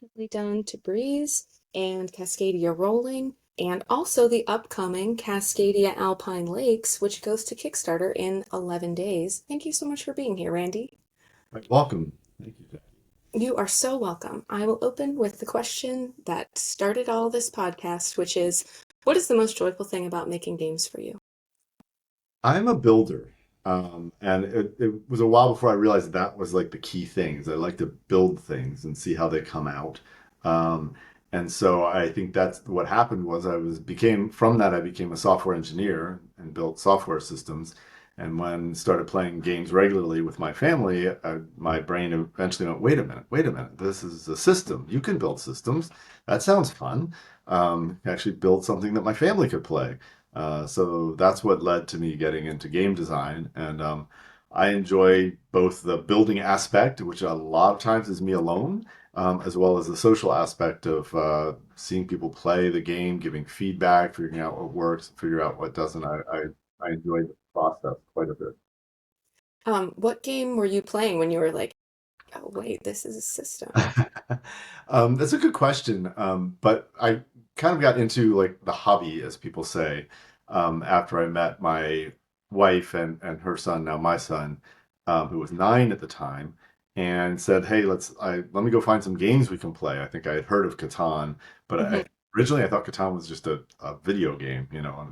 Definitely done to Breeze and Cascadia Rolling, and also the upcoming Cascadia Alpine Lakes, which goes to Kickstarter in 11 days. Thank you so much for being here, Randy. Right, welcome. Thank you, Jack. You are so welcome. I will open with the question that started all this podcast, which is, what is the most joyful thing about making games for you? I'm a builder, and it was a while before I realized that was like the key things. I like to build things and see how they come out. Um, and so I think that's what happened was I became a software engineer and built software systems. And when started playing games regularly with my family, my brain eventually went, wait a minute, this is a system. You can build systems. That sounds fun. Actually build something that my family could play. So that's what led to me getting into game design. And I enjoy both the building aspect, which a lot of times is me alone, as well as the social aspect of seeing people play the game, giving feedback, figuring out what works, figure out what doesn't. I enjoy the process quite a bit. What game were you playing when you were like, oh, wait, this is a system? That's a good question. But I kind of got into like the hobby, as people say, after I met my wife and her son, now my son, who was 9 at the time, and said, "Hey, let me go find some games we can play." I think I had heard of Catan, but Mhm. originally I thought Catan was just a video game,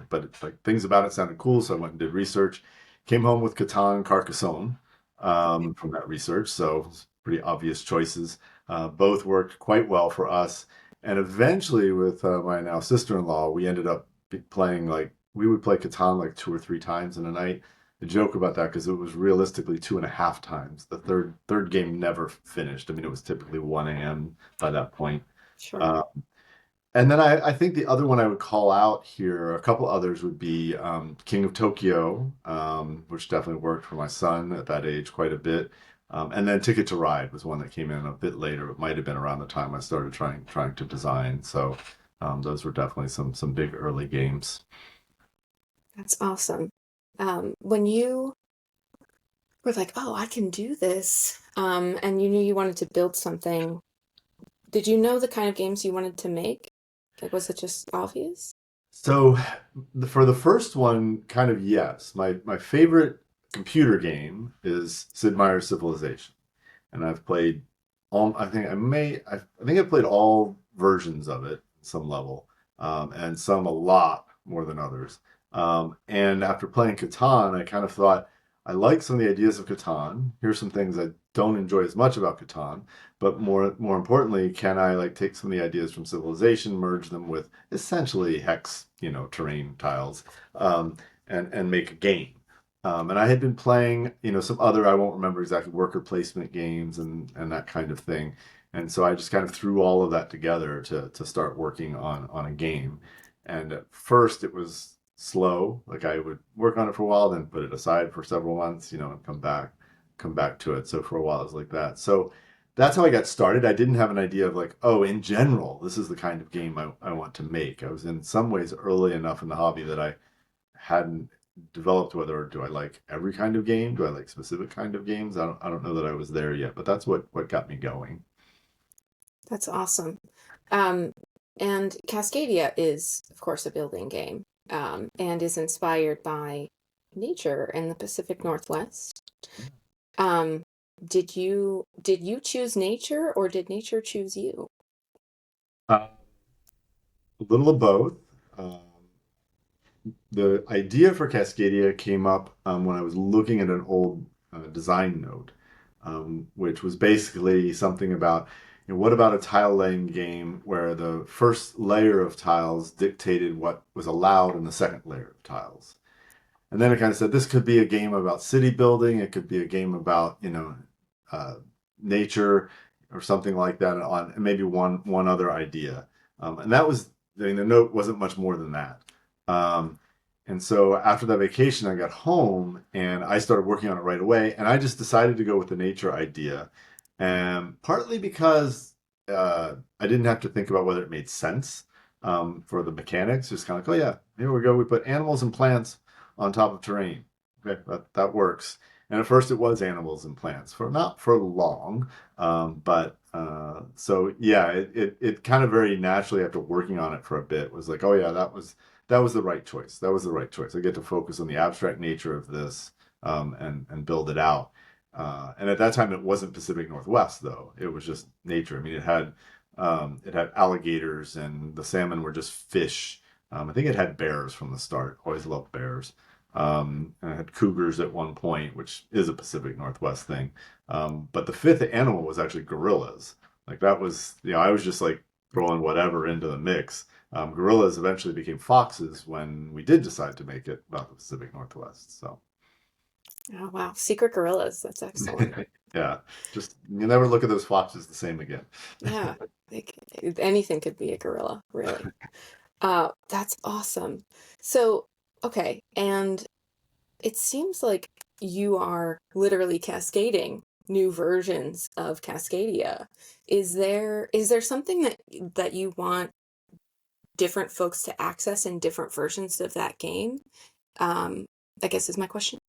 but like things about it sounded cool, so I went and did research. Came home with Catan Carcassonne from that research, so pretty obvious choices. Both worked quite well for us. And eventually, with my now sister-in-law, we ended up playing like we would play Catan like 2 or 3 times in a night. The joke about that because it was realistically 2.5 times. The third game never finished. I mean, it was typically 1 a.m. by that point. Sure. Uh, and then I think the other one I would call out here, a couple others would be King of Tokyo, which definitely worked for my son at that age quite a bit. And then Ticket to Ride was one that came in a bit later. It might have been around the time I started trying to design. So those were definitely some big early games. That's awesome. When you were like, oh, I can do this, and you knew you wanted to build something, did you know the kind of games you wanted to make? Like, was it just obvious? So for the first one, kind of yes. My favorite computer game is Sid Meier's Civilization. And I've played all. I think I've played all versions of it, some level, and some a lot more than others. And after playing Catan, I kind of thought I like some of the ideas of Catan. Here's some things I don't enjoy as much about Catan, but more importantly, can I like take some of the ideas from Civilization, merge them with essentially hex, terrain tiles, um, and make a game. And I had been playing, some other, I won't remember exactly, worker placement games and that kind of thing. And so I just kind of threw all of that together to start working on a game. And at first it was slow. Like I would work on it for a while, then put it aside for several months, and come back to it. So for a while it was like that. So that's how I got started. I didn't have an idea of like, oh, in general, this is the kind of game I want to make. I was in some ways early enough in the hobby that I hadn't developed whether do I like every kind of game, do I like specific kind of games. I don't know that I was there yet, but that's what got me going. That's awesome. Um, and Cascadia is, of course, a building game, and is inspired by nature in the Pacific Northwest. Um, did you choose nature or did nature choose you? A little of both. Um, the idea for Cascadia came up when I was looking at an old design note, which was basically something about, what about a tile laying game where the first layer of tiles dictated what was allowed in the second layer of tiles? And then it kind of said this could be a game about city building. It could be a game about uh, nature or something like that. On and maybe one other idea. And that was I mean the note wasn't much more than that. Um, and so after that vacation, I got home and I started working on it right away. And I just decided to go with the nature idea, and partly because I didn't have to think about whether it made sense for the mechanics. Just kind of like, oh yeah, here we go. We put animals and plants on top of terrain. Okay, that works. And at first it was animals and plants for not for long, but so yeah, it kind of very naturally after working on it for a bit was like, oh yeah, that was the right choice. That was the right choice. I get to focus on the abstract nature of this, and build it out. And at that time, it wasn't Pacific Northwest though. It was just nature. I mean, it had alligators, and the salmon were just fish. I think it had bears from the start. Always loved bears. And I had cougars at one point, which is a Pacific Northwest thing. But the fifth animal was actually gorillas. Like that was, I was just like throwing whatever into the mix. Gorillas eventually became foxes when we did decide to make it about the Pacific Northwest. So, Oh, wow. Secret gorillas. That's excellent. yeah, just you never look at those foxes the same again. Yeah. Like anything could be a gorilla, really. That's awesome. So, okay. And it seems like you are literally cascading new versions of Cascadia. Is there something that you want different folks to access in different versions of that game? Um, I guess is my question.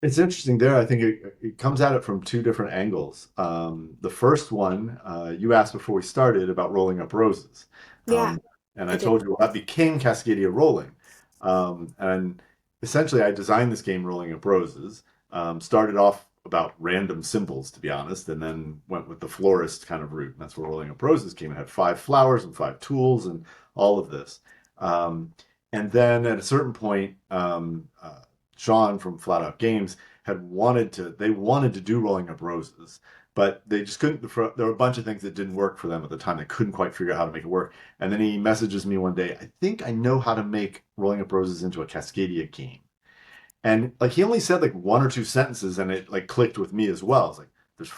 It's interesting there. I think it comes at it from two different angles. The first one, you asked before we started about rolling up roses. Yeah, Um, and I I did. told you, well, that became Cascadia Rolling. And essentially, I designed this game Rolling Up Roses. Started off about random symbols, to be honest, and then went with the florist kind of route. And that's where Rolling Up Roses came. It had 5 flowers and 5 tools and all of this. Um, and then at a certain point, Sean from Flat Out Games they wanted to do Rolling Up Roses, but they just couldn't. There were a bunch of things that didn't work for them at the time. They couldn't quite figure out how to make it work. And then he messages me one day. I think I know how to make Rolling Up Roses into a Cascadia game. And like he only said like 1 or 2 sentences, and it like clicked with me as well. It's like there's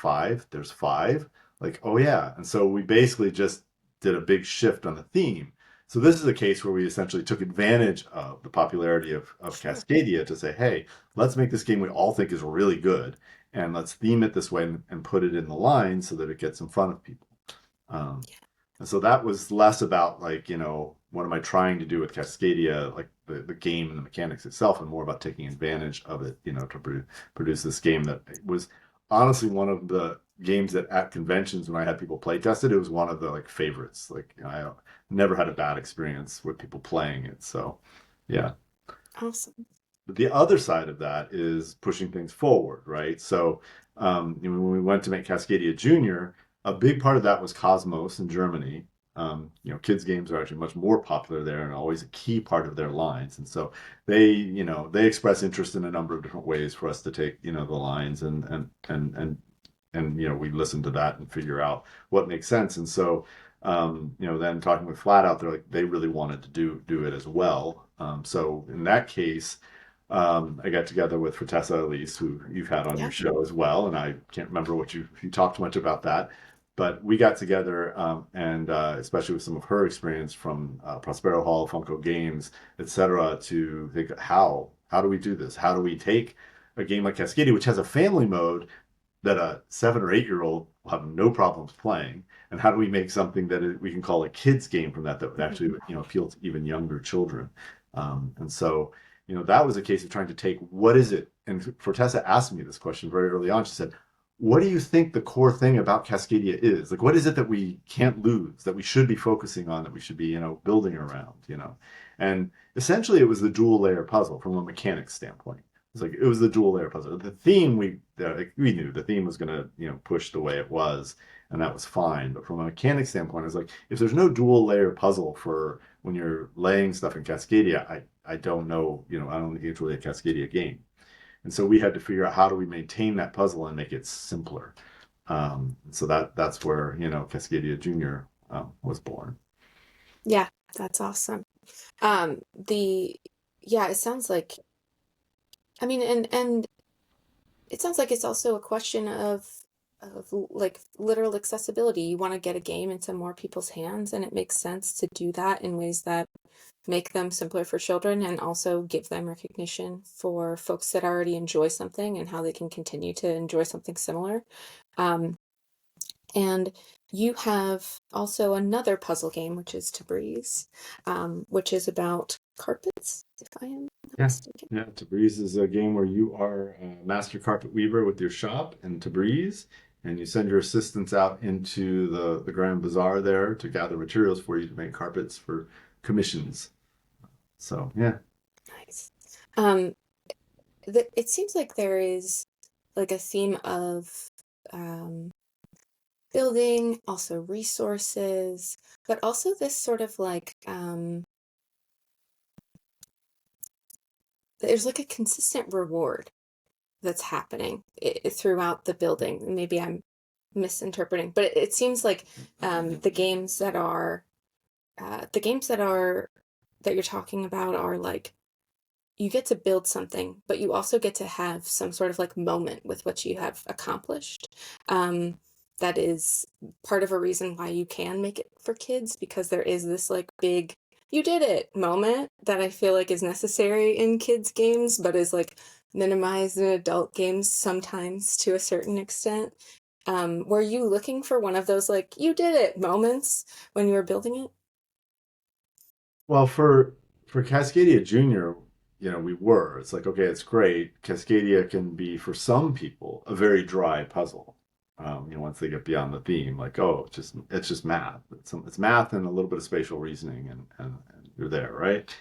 five. Like oh yeah, and so we basically just did a big shift on the theme. So this is a case where we essentially took advantage of the popularity of Sure. Cascadia to say, hey, let's make this game we all think is really good, and let's theme it this way and put it in the line so that it gets in front of people. Um, and so that was less about like, what am I trying to do with Cascadia, like the game and the mechanics itself, and more about taking advantage of it, to produce this game that was honestly one of the games that at conventions when I had people play tested, it was one of the like favorites. Like, I never had a bad experience with people playing it. So yeah. Awesome. But the other side of that is pushing things forward, right? So when we went to make Cascadia Junior, a big part of that was Cosmos in Germany. Kids games are actually much more popular there and always a key part of their lines. And so they express interest in a number of different ways for us to take, the lines and we listen to that and figure out what makes sense. And so then talking with Flat Out, they're like they really wanted to do it as well. So in that case, I got together with Fortessa Elise, who you've had on your Yeah. show as well, and I can't remember if you talked much about that, but we got together, and especially with some of her experience from Prospero Hall, Funko Games, etc., to think how do we do this? How do we take a game like Cascadia, which has a family mode that a 7 or 8 year old will have no problems playing, and how do we make something that we can call a kids game from that would Mhm. actually appeal to even younger children? And so that was a case of trying to take what is it. And Fortessa asked me this question very early on. She said, what do you think the core thing about Cascadia is? Like, what is it that we can't lose, that we should be focusing on, that we should be building around? And essentially it was the dual layer puzzle from a mechanics standpoint. It was the dual layer puzzle. The theme we knew the theme was going to push the way it was, and that was fine. But from a mechanics standpoint, it's like if there's no dual layer puzzle for when you're laying stuff in Cascadia, I don't know, I don't think it's really a Cascadia game. And so we had to figure out how do we maintain that puzzle and make it simpler. So that's where Cascadia Junior was born. Yeah, that's awesome. The yeah, it sounds like I mean, and it sounds like it's also a question of like literal accessibility. You want to get a game into more people's hands, and it makes sense to do that in ways that make them simpler for children and also give them recognition for folks that already enjoy something and how they can continue to enjoy something similar. Um, and you have also another puzzle game, which is Tabriz, which is about carpets, if I am. Yeah. Interesting. Yeah. Tabriz is a game where you are a master carpet weaver with your shop in Tabriz, and you send your assistants out into the Grand Bazaar there to gather materials for you to make carpets for commissions. So, yeah. Nice. It seems like there is like a theme of um, building, also resources, but also this sort of like there's like a consistent reward that's happening throughout the building. Maybe I'm misinterpreting, but it seems like the games that are the games that are that you're talking about are like you get to build something, but you also get to have some sort of like moment with what you have accomplished. Um, that is part of a reason why you can make it for kids because there is this like big you did it moment that I feel like is necessary in kids games, but is like minimized in adult games sometimes to a certain extent. Were you looking for one of those like you did it moments when you were building it? Well, for Cascadia Junior, we were. It's like, okay, it's great. Cascadia can be for some people a very dry puzzle. Once they get beyond the theme, like, oh, it's just math. It's math and a little bit of spatial reasoning, and you're there, right?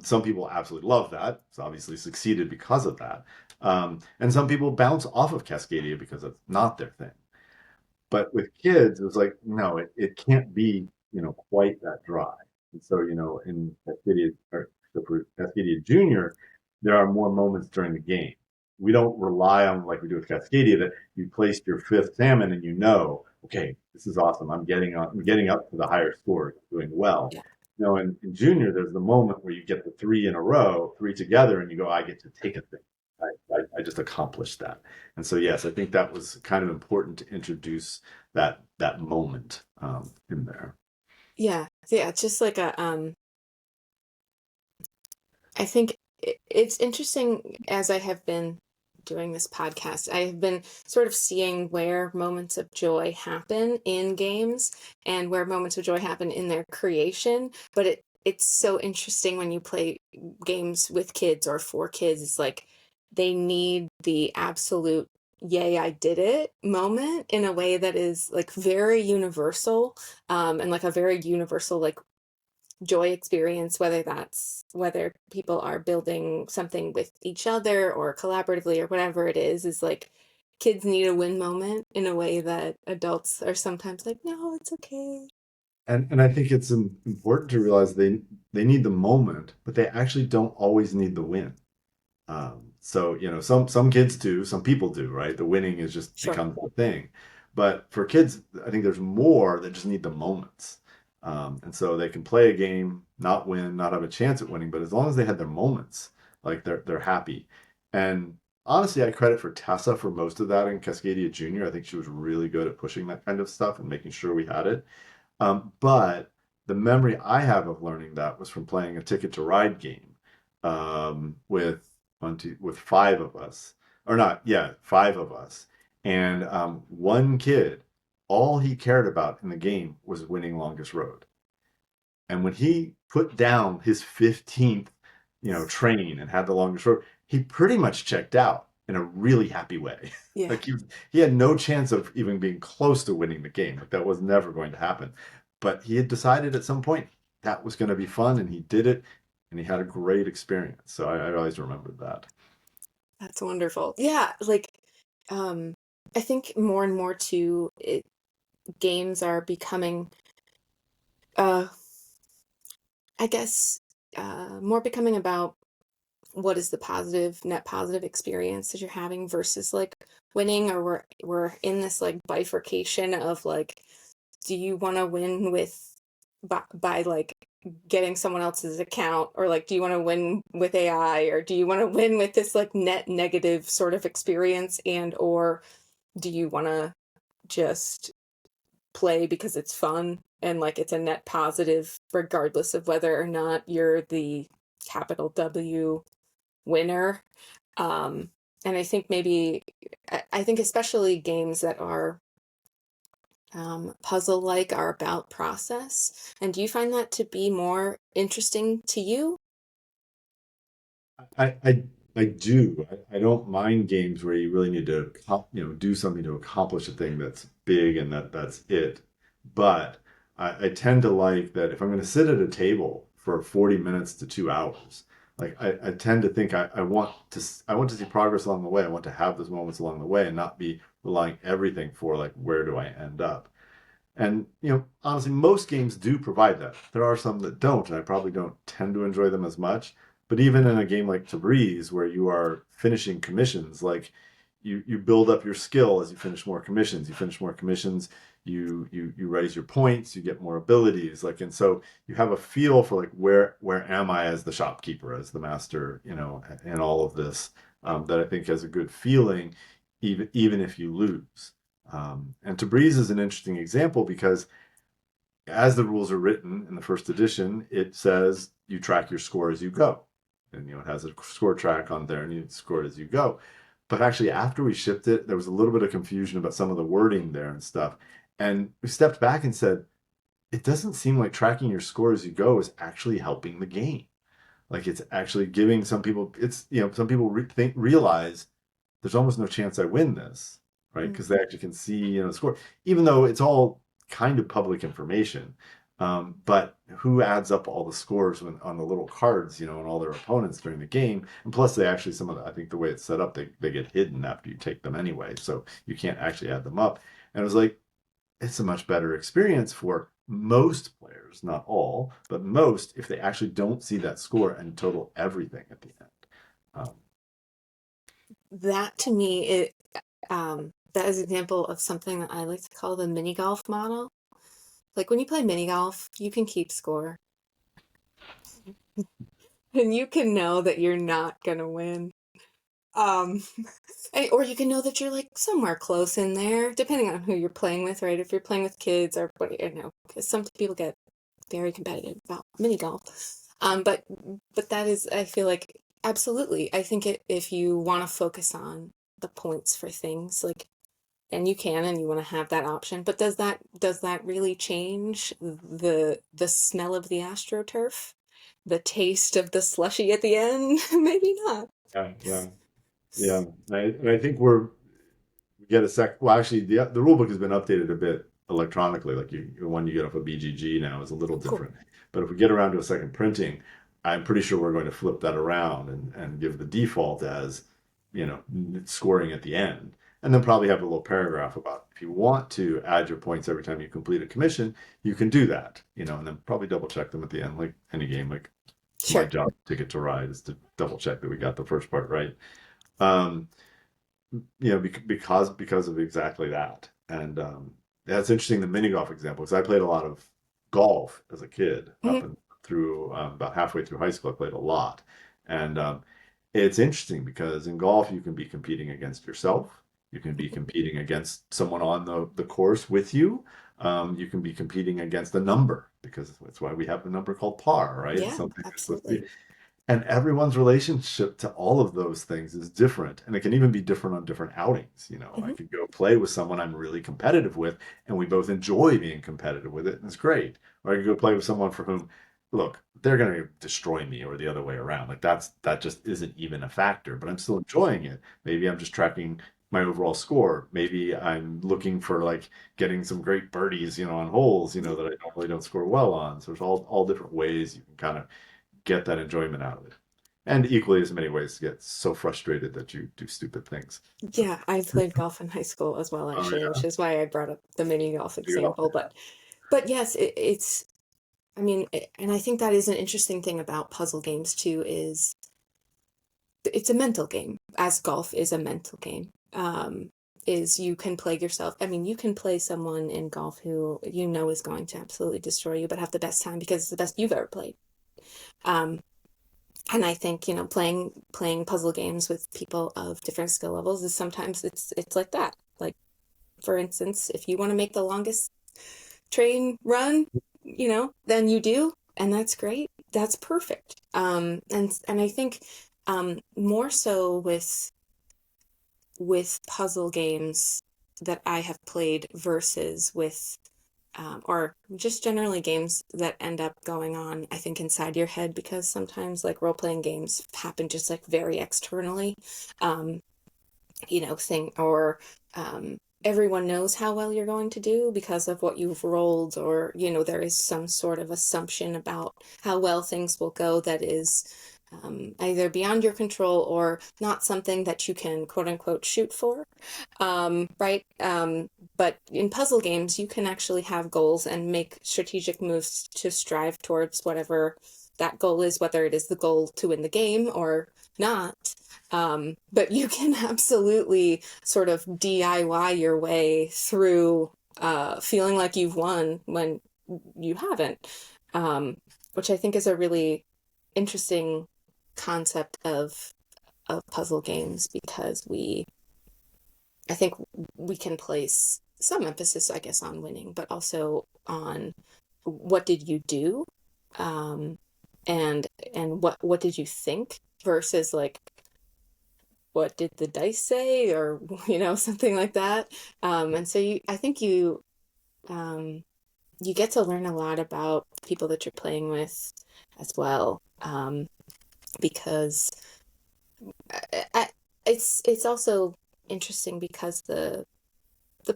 Some people absolutely love that. It's obviously succeeded because of that. And some people bounce off of Cascadia because it's not their thing. But with kids, it was like, no, it can't be, quite that dry. And so, in Cascadia, or so for Cascadia Junior, there are more moments during the game. We don't rely on, like we do with Cascadia, that you placed your fifth salmon and okay, this is awesome. I'm getting up to the higher score, doing well. Yeah. No, in Junior, there's the moment where you get the three in a row, three together, and you go, I get to take a thing. I just accomplished that. And so, yes, I think that was kind of important to introduce that moment in there. Yeah. Yeah, it's just like a I think it's interesting as I have been doing this podcast. I have been sort of seeing where moments of joy happen in games and where moments of joy happen in their creation. But it's so interesting when you play games with kids or for kids. It's like they need the absolute yay I did it moment in a way that is like very universal and like a very universal like joy experience, whether people are building something with each other or collaboratively or whatever it is like kids need a win moment in a way that adults are sometimes like, no, it's okay. And I think it's important to realize they need the moment, but they actually don't always need the win. So, some kids do, some people do, right? The winning is just Sure. becomes the thing. But for kids, I think there's more that just need the moments. And so they can play a game, not win, not have a chance at winning, but as long as they had their moments, like they're happy. And honestly, I credit for Tessa for most of that in Cascadia Junior. I think she was really good at pushing that kind of stuff and making sure we had it. But the memory I have of learning that was from playing a Ticket to Ride game with five of us, or not, yeah, five of us, and one kid. All he cared about in the game was winning longest road. And when he put down his 15th, train and had the longest road, he pretty much checked out in a really happy way. Yeah, Like he had no chance of even being close to winning the game. Like that was never going to happen. But he had decided at some point that was going to be fun, and he did it, and he had a great experience. So I always remembered that. that's wonderful. Yeah, like I think more and more too games are becoming uh I guess more becoming about what is the positive net positive experience that you're having versus like winning, or we're in this like bifurcation of like, do you want to win with by like getting someone else's account, or like do you want to win with AI, or do you want to win with this like net negative sort of experience, and or do you want to just play because it's fun and like it's a net positive regardless of whether or not you're the capital W winner. um and I think maybe I think especially games that are puzzle like are about process. And do you find that to be more interesting to you? I do. I don't mind games where you really need to, do something to accomplish a thing that's big and that's it. But I tend to like that if I'm going to sit at a table for 40 minutes to 2 hours, like I tend to think I want to see progress along the way. I want to have those moments along the way and not be relying everything for like where do I end up. And honestly, most games do provide that. There are some that don't, and I probably don't tend to enjoy them as much. But even in a game like Tabriz, where you are finishing commissions, like you build up your skill as you finish more commissions. You finish more commissions, you raise your points, you get more abilities. Like, and so you have a feel for like where am I as the shopkeeper, as the master, in all of this, that I think has a good feeling, even if you lose. And Tabriz is an interesting example because as the rules are written in the first edition, it says you track your score as you go. And it has a score track on there and you score it as you go. But actually, after we shipped it, there was a little bit of confusion about some of the wording there and stuff. And we stepped back and said, it doesn't seem like tracking your score as you go is actually helping the game. Like it's actually giving some people, some people realize there's almost no chance I win this, right? Mm. Because they actually can see, the score, even though it's all kind of public information. But who adds up all the scores on the little cards, and all their opponents during the game? And plus, they actually, I think the way it's set up, they get hidden after you take them anyway. So you can't actually add them up. And it was like, it's a much better experience for most players, not all, but most, if they actually don't see that score and total everything at the end. Um, That to me, that is an example of something that I like to call the mini golf model. Like when you play mini golf, you can keep score and you can know that you're not gonna win. Um, or you can know that you're like somewhere close in there, depending on who you're playing with, right? If you're playing with kids or what, because some people get very competitive about mini golf. But that is, I feel like, absolutely. I think if you want to focus on the points for things, like, and you can, and you want to have that option, but does that really change the smell of the AstroTurf, the taste of the slushy at the end? Maybe not. yeah, yeah. Yeah, and I think we get a sec. Well, actually, the rule book has been updated a bit electronically. Like the one you get off of BGG now is a little Oh, cool. different. But if we get around to a second printing, I'm pretty sure we're going to flip that around and give the default as, scoring at the end, and then probably have a little paragraph about if you want to add your points every time you complete a commission, you can do that, and then probably double check them at the end, like any game. Like it's my Sure. job, Ticket to Ride, is to double check that we got the first part right. Um, because of exactly that. And that's interesting, the mini golf example, because I played a lot of golf as a kid Mhm. up and through about halfway through high school. I played a lot, and it's interesting because in golf you can be competing against yourself, you can be competing against someone on the course with you. You can be competing against a number because that's why we have the number called par, right? It's Yeah, something that's supposed to absolutely. be, and everyone's relationship to all of those things is different. And it can even be different on different outings. I Hmm. could go play with someone I'm really competitive with, and we both enjoy being competitive with it, and it's great. Or I could go play with someone for whom, look, they're going to destroy me, or the other way around. Like that just isn't even a factor, but I'm still enjoying it. Maybe I'm just tracking my overall score. Maybe I'm looking for like getting some great birdies, on holes, that I normally don't score well on. So there's all different ways you can kind of get that enjoyment out of it. And equally as many ways to get so frustrated that you do stupid things. So, Yeah, I played golf in high school as well, oh actually, yeah, which is why I brought up the mini golf you go. example. But yes, it's. I mean, and I think that is an interesting thing about puzzle games too. Is it's a mental game, as golf is a mental game. Is you can play yourself. I mean, you can play someone in golf who you know is going to absolutely destroy you, but have the best time because it's the best you've ever played. Um, and I think playing puzzle games with people of different skill levels is sometimes it's like that. Like for instance, if you want to make the longest train run, then you do, and that's great. That's perfect. And I think more so with puzzle games that I have played versus with or just generally games that end up going on, I think, inside your head, because sometimes like role-playing games happen just like very externally. Um, thing, or um, everyone knows how well you're going to do because of what you've rolled, or there is some sort of assumption about how well things will go that is either beyond your control or not something that you can quote unquote shoot for, right? But in puzzle games, you can actually have goals and make strategic moves to strive towards whatever that goal is, whether it is the goal to win the game or not. But you can absolutely sort of DIY your way through feeling like you've won when you haven't, which I think is a really interesting concept of puzzle games, because I think we can place some emphasis, I guess, on winning, but also on what did you do, um, and what did you think, versus like what did the dice say, or something like that. And so I think um, you get to learn a lot about people that you're playing with as well, because I, it's also interesting because the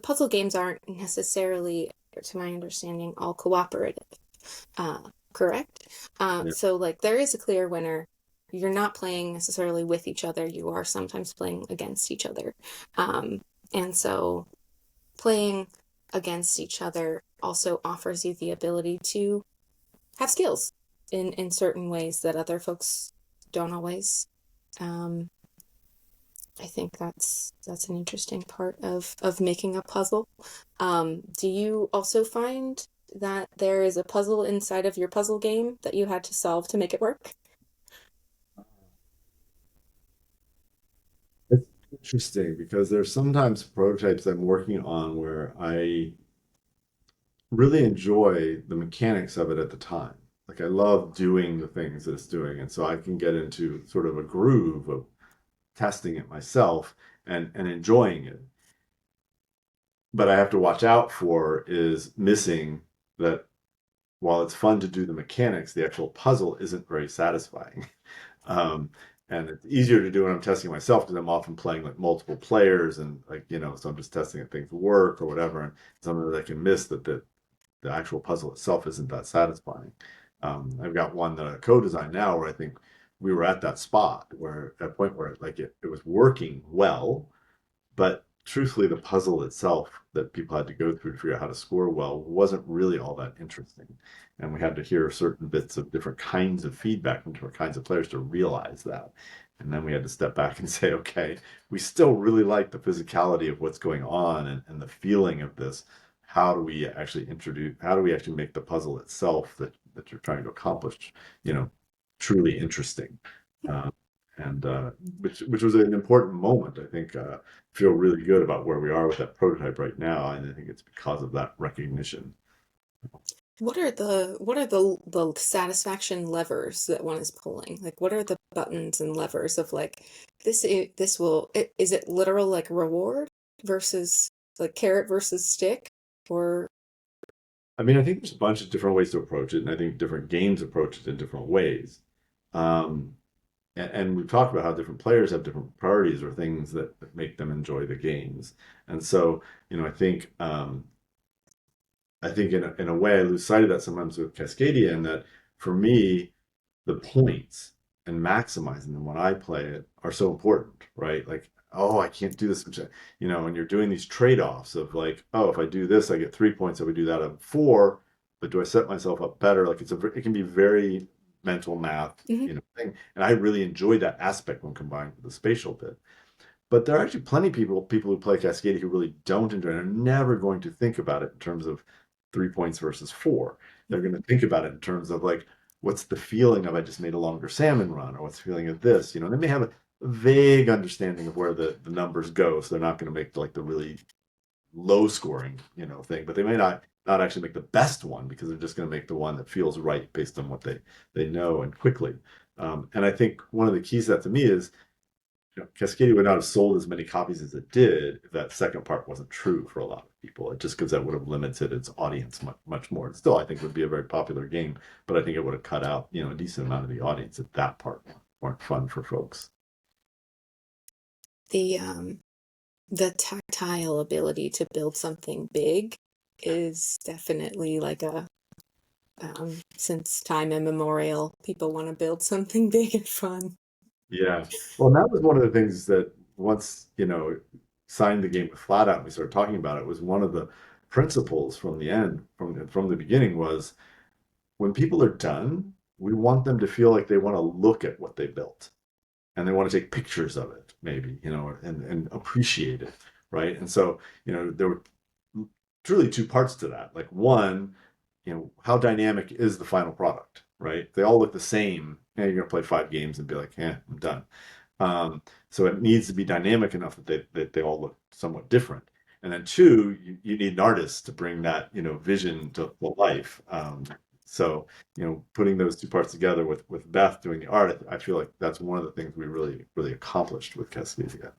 puzzle games aren't necessarily, to my understanding, all cooperative. Uh, Correct? Yeah. So like there is a clear winner. You're not playing necessarily with each other. You are sometimes playing against each other. Um, and so playing against each other also offers you the ability to have skills in certain ways that other folks don't always. Um, I think that's an interesting part of making a puzzle. Do you also find that there is a puzzle inside of your puzzle game that you had to solve to make it work? It's interesting because there's sometimes prototypes I'm working on where I really enjoy the mechanics of it at the time. Like I love doing the things that it's doing, and so I can get into sort of a groove of testing it myself and enjoying it. But I have to watch out for is missing that while it's fun to do the mechanics, the actual puzzle isn't very satisfying. Um, and it's easier to do when I'm testing myself because I'm often playing like multiple players and like, so I'm just testing if things work or whatever. And sometimes I can miss that the actual puzzle itself isn't that satisfying. I've got one that I co-design now where I think we were at that spot where at a point where like it was working well, but truthfully, the puzzle itself that people had to go through to figure out how to score well wasn't really all that interesting. And we had to hear certain bits of different kinds of feedback from different kinds of players to realize that. And then we had to step back and say, okay, we still really like the physicality of what's going on and the feeling of this. How do we actually make the puzzle itself that you're trying to accomplish, you know, truly interesting? Uh, and which was an important moment. I think feel really good about where we are with that prototype right now, and I think it's because of that recognition. What are the satisfaction levers that one is pulling? Like, what are the buttons and levers of like this will is it literal like reward versus like carrot versus stick, or I mean, I think there's a bunch of different ways to approach it, and I think different games approach it in different ways. Um, and we've talked about how different players have different priorities or things that make them enjoy the games. And so, I think in a way I lose sight of that sometimes with Cascadia, and that for me, the points and maximizing them when I play it are so important, right? Like, oh, I can't do this, and you're doing these trade-offs of like, oh, if I do this, I get 3 points. If I do that, I'm four. But do I set myself up better? Like it can be very mental math, Mhm. thing. And I really enjoy that aspect when combined with the spatial bit. But there are actually plenty of people who play Cascadia who really don't enjoy it and are never going to think about it in terms of 3 points versus four. They're going to think about it in terms of like, what's the feeling of I just made a longer salmon run, or what's the feeling of this? They may have a vague understanding of where the numbers go, so they're not going to make like the really low scoring, thing, but they may not actually make the best one because they're just going to make the one that feels right based on what they know and quickly. And I think one of the keys to that to me is Cascadia would not have sold as many copies as it did if that second part wasn't true for a lot of people. It just because that would have limited its audience much more. It still, I think, would be a very popular game, but I think it would have cut out, a decent amount of the audience if that part weren't fun for folks. The the tactile ability to build something big is definitely like a since time immemorial, people want to build something big and fun. Yeah. Well, that was one of the things that once, signed the game with Flat Out and we started talking about it was one of the principles from the end, from the beginning was when people are done, we want them to feel like they want to look at what they built and they want to take pictures of it, maybe, and appreciate it, right? And so, there were truly two parts to that. Like one, how dynamic is the final product, right? They all look the same. Yeah, you're gonna play 5 games and be like, yeah, I'm done. So it needs to be dynamic enough that they all look somewhat different. And then two, you need an artist to bring that, vision to life. So, putting those two parts together with Beth doing the art, I feel like that's one of the things we really, really accomplished with Cascadia.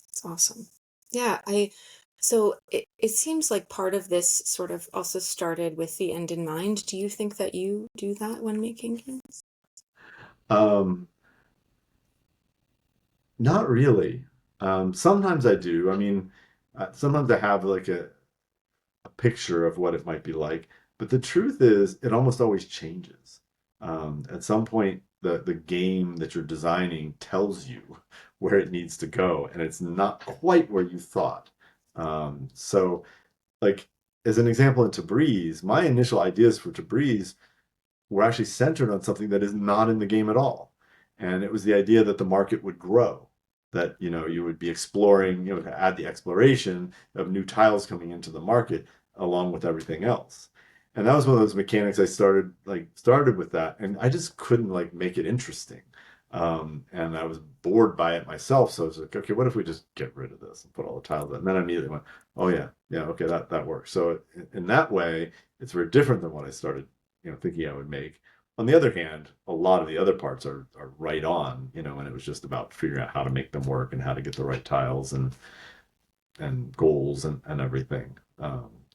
It's awesome. Yeah, so it seems like part of this sort of also started with the end in mind. Do you think that you do that when making games? Um, Not really. Sometimes I do. I mean, sometimes I have like a picture of what it might be like. But the truth is, it almost always changes. At some point, the game that you're designing tells you where it needs to go, and it's not quite where you thought. So, like as an example in Tabriz, my initial ideas for Tabriz were actually centered on something that is not in the game at all. And it was the idea that the market would grow, that you would be exploring, to add the exploration of new tiles coming into the market along with everything else. And that was one of those mechanics I started with that, and I just couldn't like make it interesting. And I was bored by it myself, so I was like, okay, what if we just get rid of this and put all the tiles in? And then I immediately went, oh yeah, yeah, okay, that works. So in that way, it's very different than what I started thinking I would make. On the other hand, a lot of the other parts are right on, and it was just about figuring out how to make them work and how to get the right tiles and goals and everything.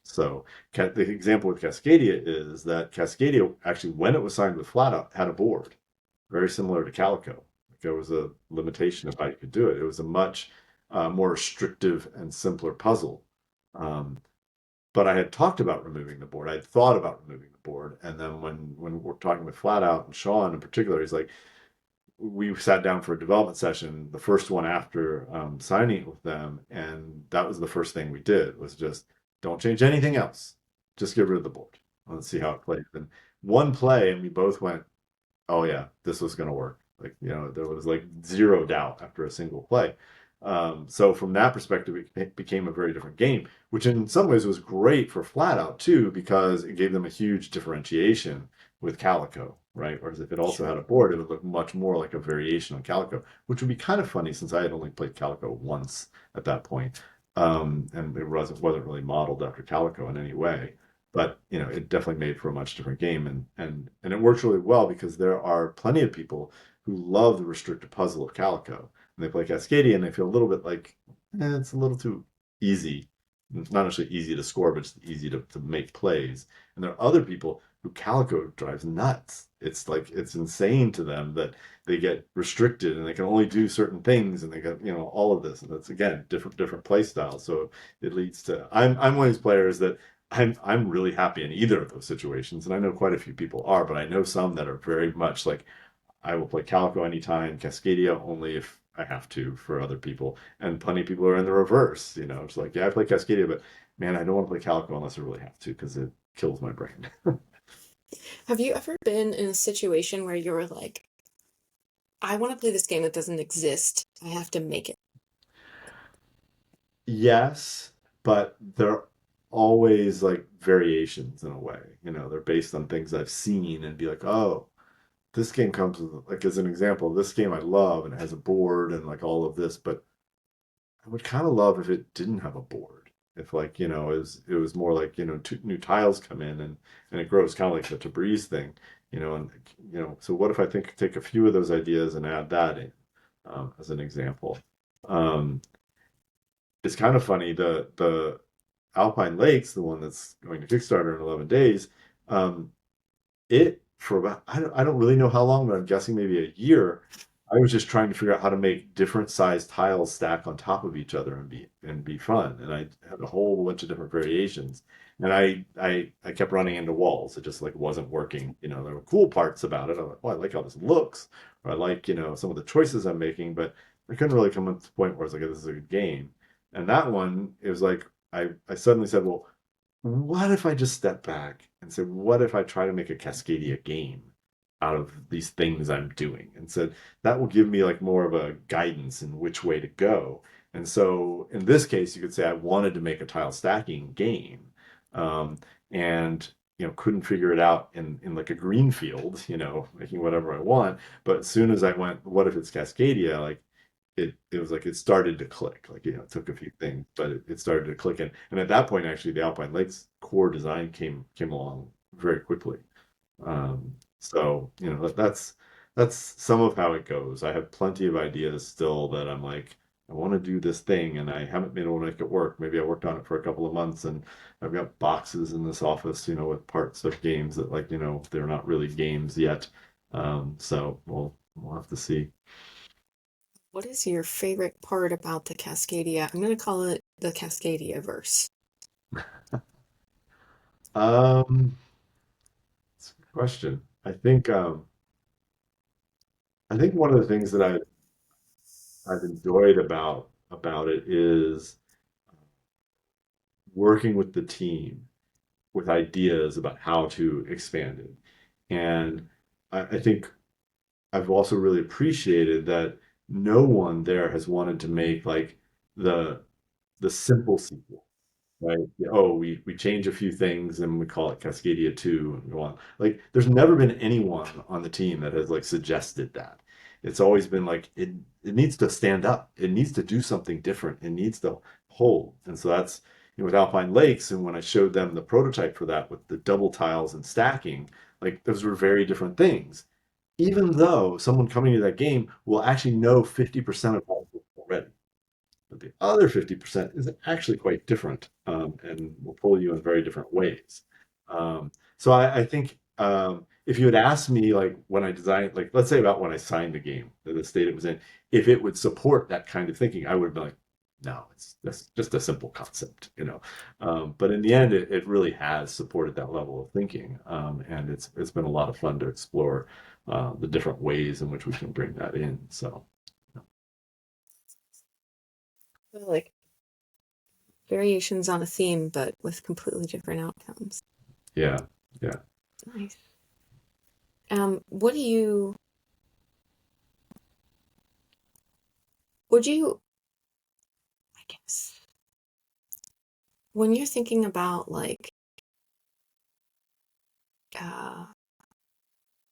So the example with Cascadia is that Cascadia actually, when it was signed with Flatout, had a board very similar to Calico. There was a limitation of how you could do it. It was a much more restrictive and simpler puzzle. Um, but I had talked about removing the board. I had thought about removing the board, and then when we're talking with Flat Out and Sean in particular, he's like, we sat down for a development session, the first one after signing it with them, and that was the first thing we did was just don't change anything else, just get rid of the board. Let's see how it plays. And one play, and we both went, oh yeah, this was going to work. Like, there was like zero doubt after a single play. So from that perspective, it became a very different game, which in some ways was great for Flat Out too, because it gave them a huge differentiation with Calico, right? Whereas if it also had Sure. a board, it would look much more like a variation on Calico, which would be kind of funny since I had only played Calico once at that point. And it wasn't really modeled after Calico in any way. But it definitely made for a much different game, and it works really well because there are plenty of people who love the restricted puzzle of Calico, and they play Cascadia and they feel a little bit like it's a little too easy. It's not actually easy to score, but it's easy to make plays. And there are other people who Calico drives nuts. It's like it's insane to them that they get restricted and they can only do certain things, and they got all of this, and that's again different play styles. So it leads to I'm one of these players that I'm really happy in either of those situations, and I know quite a few people are, but I know some that are very much like I will play Calico anytime, Cascadia only if I have to for other people, and plenty of people are in the reverse. It's like yeah, I play Cascadia, but man, I don't want to play Calico unless I really have to because it kills my brain. Have you ever been in a situation where you were like, I want to play this game that doesn't exist. I have to make it. Yes, but they're always like variations in a way. They're based on things I've seen and be like, oh, this game comes with like as an example, this game I love and it has a board and like all of this, but I would kind of love if it didn't have a board. If like, it was more like, two new tiles come in and it grows kind of like the Tabriz thing, and so what if I take a few of those ideas and add that in? as an example. Um, it's kind of funny. The Alpine Lakes, the one that's going to Kickstarter in 11 days, um, it for about I don't really know how long, but I'm guessing maybe a year. I was just trying to figure out how to make different sized tiles stack on top of each other and be fun. And I had a whole bunch of different variations. And I kept running into walls. It just like wasn't working. You know, there were cool parts about it. I'm like, oh, I like how this looks, or I like, you know, some of the choices I'm making, but I couldn't really come up to the point where I was like, this is a good game. And that one, it was like I suddenly said, well, what if I just step back and say, what if I try to make a Cascadia game out of these things I'm doing? And said that will give me like more of a guidance in which way to go. And so in this case, you could say I wanted to make a tile stacking game, um, and you know couldn't figure it out in like a green field, you know, making whatever I want. But as soon as I went, what if it's Cascadia? Like it was like it started to click. Like, you know, it took a few things, but it started to click. And at that point, actually, the Alpine Lakes core design came along very quickly. So, you know, that's some of how it goes. I have plenty of ideas still that I'm like, I want to do this thing, and I haven't been able to make it work. Maybe I worked on it for a couple of months, and I've got boxes in this office, you know, with parts of games that, like, you know, they're not really games yet. So we'll have to see. What is your favorite part about the Cascadia? I'm going to call it the Cascadia verse. Um, That's a good question. I think one of the things that I've enjoyed about it is working with the team with ideas about how to expand it. And I think I've also really appreciated that no one there has wanted to make like the the simple sequel. Right? Yeah, oh, we change a few things and we call it Cascadia 2 and go on. Like, there's never been anyone on the team that has like suggested that. It's always been like it needs to stand up. It needs to do something different. It needs to hold. And so that's, you know, with Alpine Lakes, and when I showed them the prototype for that with the double tiles and stacking, like those were very different things. Even though someone coming to that game will actually know 50% of all already. But the other 50% is actually quite different, and will pull you in very different ways. So I think if you had asked me, like when I designed, like let's say about when I signed the game, the state it was in, if it would support that kind of thinking, I would have been like, no, it's that's just a simple concept, you know. But in the end, it really has supported that level of thinking, and it's been a lot of fun to explore the different ways in which we can bring that in. So Like variations on a theme, but with completely different outcomes. yeah, yeah. Nice. What do you, would you, I guess, when you're thinking about like uh,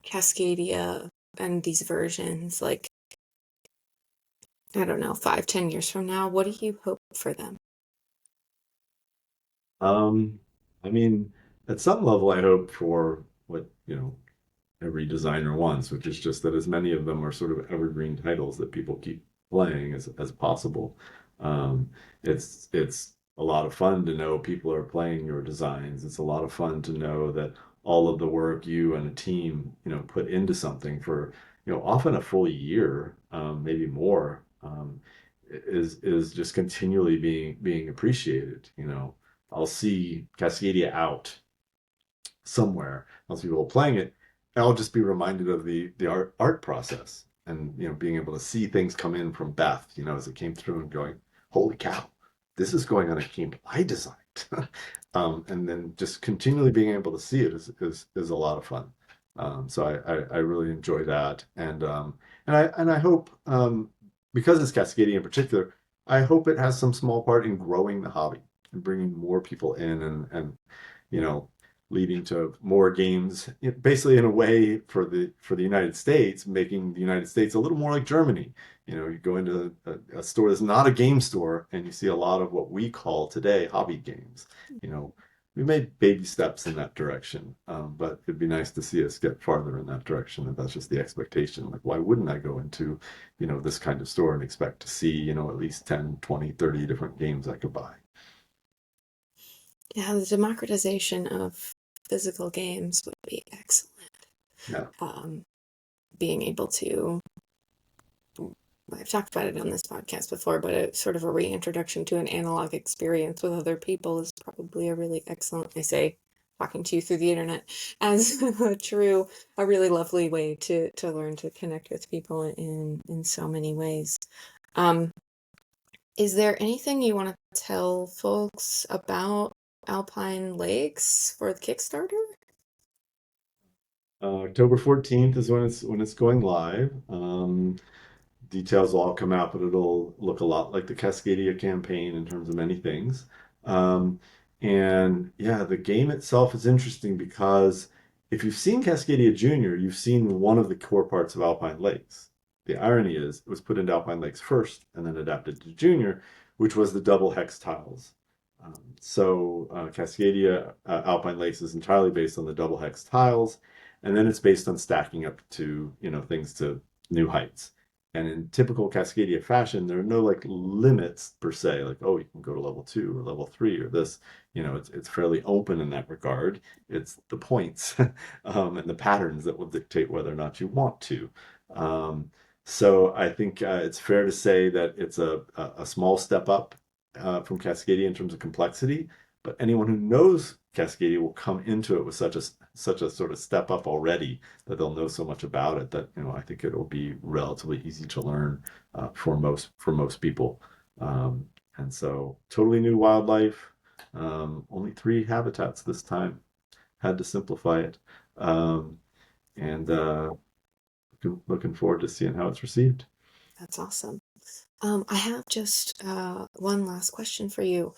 Cascadia and these versions, like, I don't know, 5, 10 years from now, what do you hope for them? Um, I mean, at some level, I hope for what, you know, every designer wants, which is just that as many of them are sort of evergreen titles that people keep playing as possible. Um, it's a lot of fun to know people are playing your designs. It's a lot of fun to know that all of the work you and a team, you know, put into something for, you know, often a full year, maybe more, is just continually being appreciated. You know, I'll see Cascadia out somewhere. I'll see people playing it, and I'll just be reminded of the art process, and you know, being able to see things come in from Beth, you know, as it came through and going, holy cow, this is going on a game I designed. And then just continually being able to see it is a lot of fun. So I really enjoy that, and I hope, because it's Cascadia in particular, I hope it has some small part in growing the hobby and bringing more people in, and you know, leading to more games, basically in a way for the United States, making the United States a little more like Germany. You know, you go into a store that's not a game store, and you see a lot of what we call today hobby games. You know, we made baby steps in that direction. But it'd be nice to see us get farther in that direction. And that's just the expectation. Like, why wouldn't I go into, this kind of store and expect to see, at least 10, 20, 30 different games I could buy? Yeah, the democratization of physical games would be excellent. Yeah. Um, Being able to, I've talked about it on this podcast before, but a sort of a reintroduction to an analog experience with other people is probably a really excellent, I say, talking to you through the internet, as a really lovely way to learn to connect with people in so many ways. Um, is there anything you want to tell folks about Alpine Lakes for the Kickstarter? October 14th is when it's going live. Details will all come out, but it'll look a lot like the Cascadia campaign in terms of many things. Um, and yeah, the game itself is interesting because if you've seen Cascadia Junior, you've seen one of the core parts of Alpine Lakes. The irony is it was put into Alpine Lakes first and then adapted to Junior, which was the double hex tiles. Cascadia Alpine Lakes is entirely based on the double hex tiles, and then it's based on stacking up to, things to new heights. And in typical Cascadia fashion, there are no like limits per se, like, oh, you can go to level 2 or level 3 or this. It's fairly open in that regard. It's the points and the patterns that will dictate whether or not you want to. Um, so I think it's fair to say that it's a small step up from Cascadia in terms of complexity, but anyone who knows Cascadia will come into it with such a sort of step up already that they'll know so much about it that I think it'll be relatively easy to learn for most people. Um, and so totally new wildlife. Only 3 habitats this time. Had to simplify it. Um, and looking forward to seeing how it's received. That's awesome. I have just one last question for you,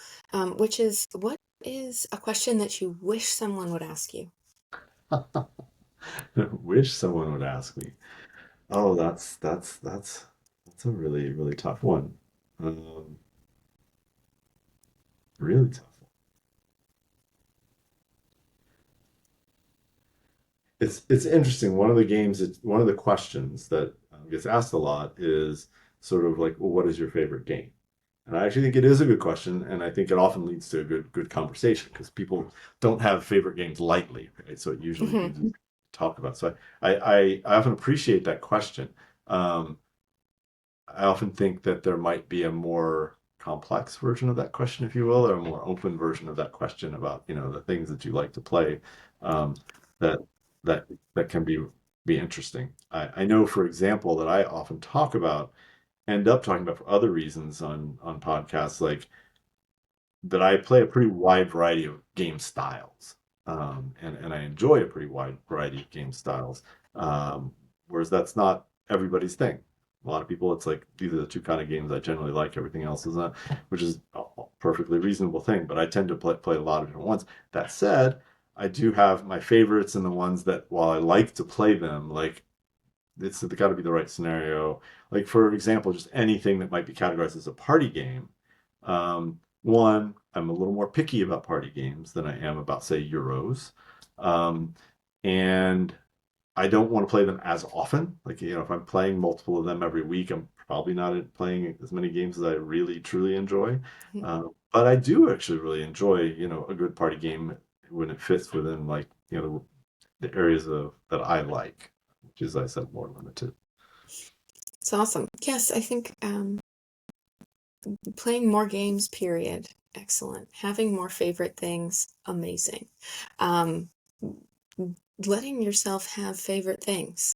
which is, what is a question that you wish someone would ask you? Wish someone would ask me. Oh, that's a really really tough one. Um, really tough. It's interesting. One of the questions that gets asked a lot is sort of like, well, what is your favorite game? And I actually think it is a good question, and I think it often leads to a good conversation because people don't have favorite games lightly, right? So it usually Hmm. means talk about. So I often appreciate that question. Um, I often think that there might be a more complex version of that question, if you will, or a more open version of that question about, the things that you like to play, um, that that that can be interesting. I know, for example, that I often end up talking about for other reasons on podcasts, like that I play a pretty wide variety of game styles, and I enjoy a pretty wide variety of game styles, um, whereas that's not everybody's thing. A lot of people, it's like these are the two kind of games I generally like. Everything else is not, which is a perfectly reasonable thing. But I tend to play a lot of different ones. That said, I do have my favorites and the ones that, while I like to play them, like it's got to be the right scenario. Like for example, just anything that might be categorized as a party game. One, I'm a little more picky about party games than I am about, say, Euros. Um, and I don't want to play them as often. Like, if I'm playing multiple of them every week, I'm probably not playing as many games as I really, truly enjoy. But I do actually really enjoy, a good party game when it fits within, like, the areas that I like, which is, I said, more limited. It's awesome. Yes, I think playing more games, period. Excellent. Having more favorite things, amazing. Um, Letting yourself have favorite things.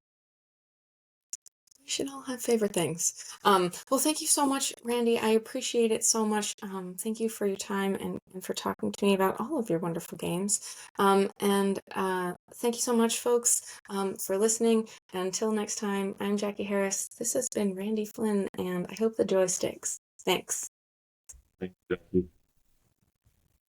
We should all have favorite things. Well, thank you so much, Randy. I appreciate it so much. Thank you for your time and for talking to me about all of your wonderful games. And thank you so much, folks, for listening. And until next time, I'm Jackie Harris. This has been Randy Flynn, and I hope the joy sticks. Thanks. Thank you.